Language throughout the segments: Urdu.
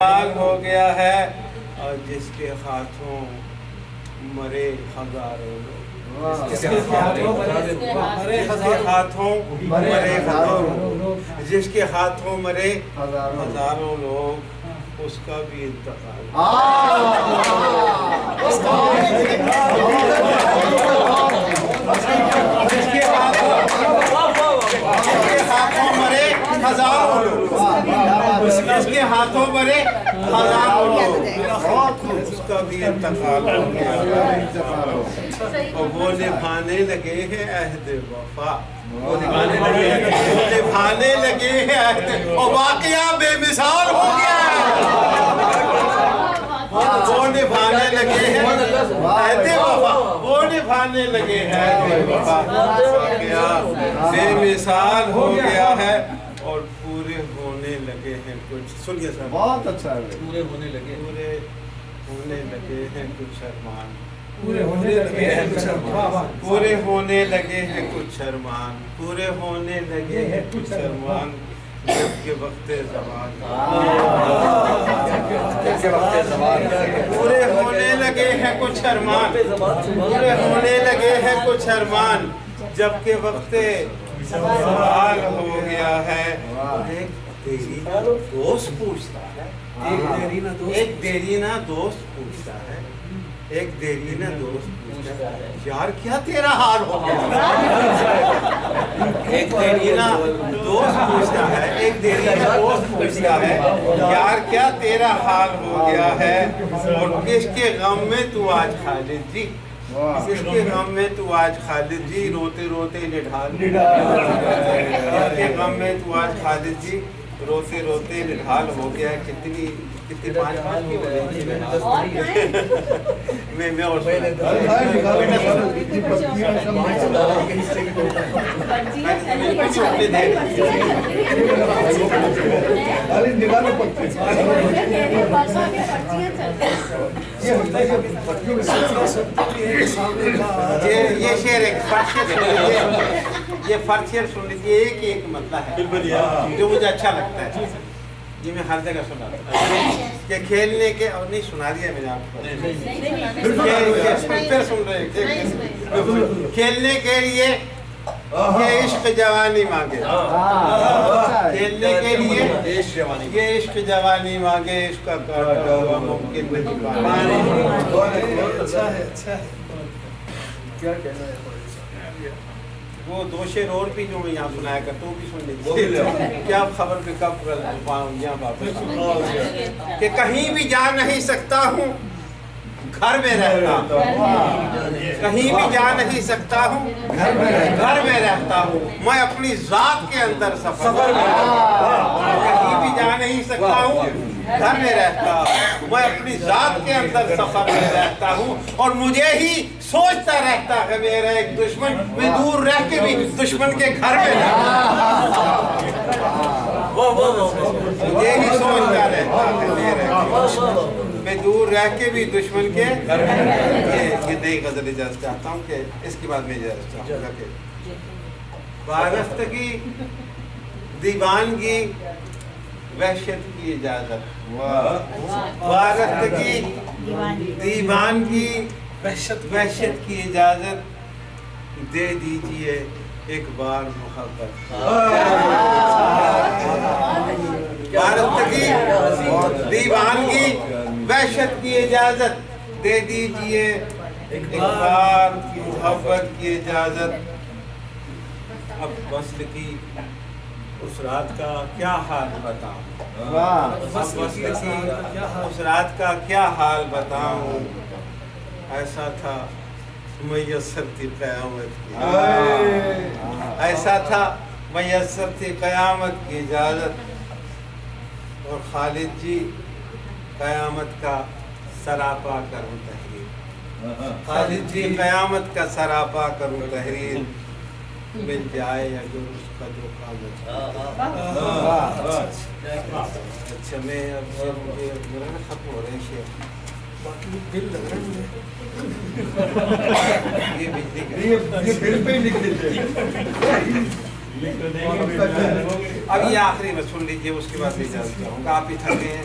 حال ہو گیا ہے اور جس کے ہاتھوں مرے ہزاروں لوگ، جس کے ہاتھوں مرے ہزاروں لوگ، جس کے ہاتھوں مرے ہزاروں لوگ، اس کا بھی انتقال جس کے ہاتھوں مرے ہزاروں لوگ، جس کے ہاتھوں مرے ہزاروں لوگ، اس کا بھی انتقال ہو گیا، اور وہ نبھانے لگے ہیں عہد وفا، وہ نبھانے لگے ہیں عہد، اور واقعہ بے مثال ہو گیا ہے، وہ نبھانے لگے ہیں عہد وفا، وہ نبھانے لگے ہیں عہد وفا، واقعہ بے مثال ہو گیا ہے، اور پورے ہونے لگے ہیں کچھ، سنیے صاحب بہت اچھا ہے، پورے ہونے لگے ہیں کچھ ارمان، پورے ہونے لگے ہیں کچھ ارمان، پورے ہونے لگے ہیں کچھ ارمان، پورے ہونے لگے ہیں کچھ ارمان، جب کہ وقت زوال، پورے ہونے لگے ہیں کچھ ارمان، پورے ہونے لگے ہیں کچھ ارمان، جب کہ وقت زوال ہو گیا ہے۔ ایک دیرینہ دوست پوچھتا ہے، ایک دیرینہ دوست پوچھتا ہے، ایک دیرینہ دوست پوچھتا ہے، یار کیا تیرا حال ہو گیا؟ ایک دیرینہ دوست پوچھتا ہے، ایک دیرینہ دوست پوچھتا ہے، یار کیا تیرا حال ہو گیا ہے؟ اور کس کے غم میں تو آج خالد جی، کس کے غم میں تو آج خالد جی روتے روتے نڈھال، کس کے غم میں تو آج خالد جی روتے روتے نڈھال ہو گیا ہے۔ کتنی پانچ کی ہو رہی ہے میں اور یہ شعر ایک یہ فرق شعر سن لیجیے، ایک مطلب ہے جو مجھے اچھا لگتا ہے، جی میں ہر جگہ سنا کہ کھیلنے کے، اور نہیں سنا دیا میں نے آپ کو، پھر سن رہے کھیلنے کے لیے یہ عشق جوانی مانگے، کھیلنے کے لیے یہ عشق جوانی مانگے، عشق کا کاٹا ہوا ممکن نہیں پانا۔ کیا کہنا ہے؟ وہ دو شعر اور بھی جو میں یہاں سنایا کرتا ہوں، بھی سن لیجیے، کیا خبر کہ کب یہاں واپس کہ کہیں بھی جا نہیں سکتا ہوں گھر میں رہتا ہوں، کہیں بھی جا نہیں سکتا ہوں گھر میں رہتا ہوں، میں اپنی ذات کے اندر سفر میں رہتا ہوں، کہیں بھی جا نہیں سکتا ہوں گھر میں رہتا ہوں، میں اپنی ذات کے اندر سفر میں رہتا ہوں، اور مجھے ہی سوچتا رہتا ہے میرا ایک دشمن، میں دور رہ کے بھی دشمن کے گھر میں رہتا ہوں، مجھے ہی سوچتا رہتا ہے میرا، میں دور رہ کے بھی دشمن کے گھر میں۔ یہ نئی غزل اجازت چاہتا ہوں کہ اس کے بعد میں اجازت چاہوں گا کہ وارفتگی دیوانگی وحشت کی اجازت، وارفتگی دیوانگی وحشت کی اجازت دے دیجئے ایک بار محبت، وارفتگی دیوانگی وحشت کی اجازت دے دیجئے ایک بار محبت کی اجازت۔ اب وصل کی اس رات کا کیا حال بتاؤں، اس رات کا کیا حال بتاؤں، ایسا تھا میسر تھی قیامت کی، ایسا تھا میسر تھی قیامت کی اجازت، اور خالد جی قیامت کا سراپا کروں تحریر، خالد جی قیامت کا سراپا کروں تحریر، مل جائے اگر اس کا جو کام اچھا میں اب میرا نا ختم ہو رہے ہیں شعر، باقی دل لگ رہا ہے یہ بل پہ ہی لکھ دیتے ہیں۔ اب یہ آخری میں سن لیجیے، اس کے بعد میں اجازت چاہوں گا، آپ بھی تھک گئے ہیں۔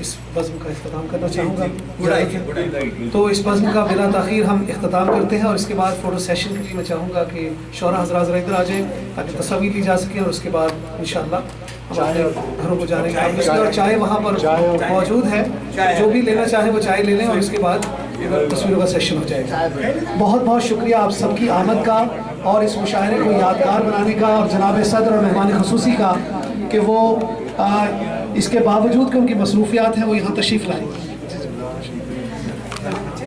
اس بزم کا اختتام کرنا چاہوں گا. تو اس بزم کا بلا تاخیر ہم اختتام کرتے ہیں اور اس کے بعد فوٹو سیشن کے لیے میں چاہوں گا کہ شعراء حضرات ذرا ادھر آ جائیں تاکہ تصاویر لی جا سکیں اور اس کے بعد انشاءاللہ ہم اپنے گھروں کو جانے کا اور چائے وہاں پر موجود ہے, جو بھی لینا چاہیں وہ چائے لے لیں اور اس کے بعد تصویروں کا سیشن ہو جائے گا. بہت بہت شکریہ آپ سب کی آمد کا اور اس مشاعرے کو یادگار بنانے کا, اور جناب صدر اور مہمان خصوصی کا کہ وہ اس کے باوجود کہ ان کی مصروفیات ہیں وہ یہاں تشریف لائیں.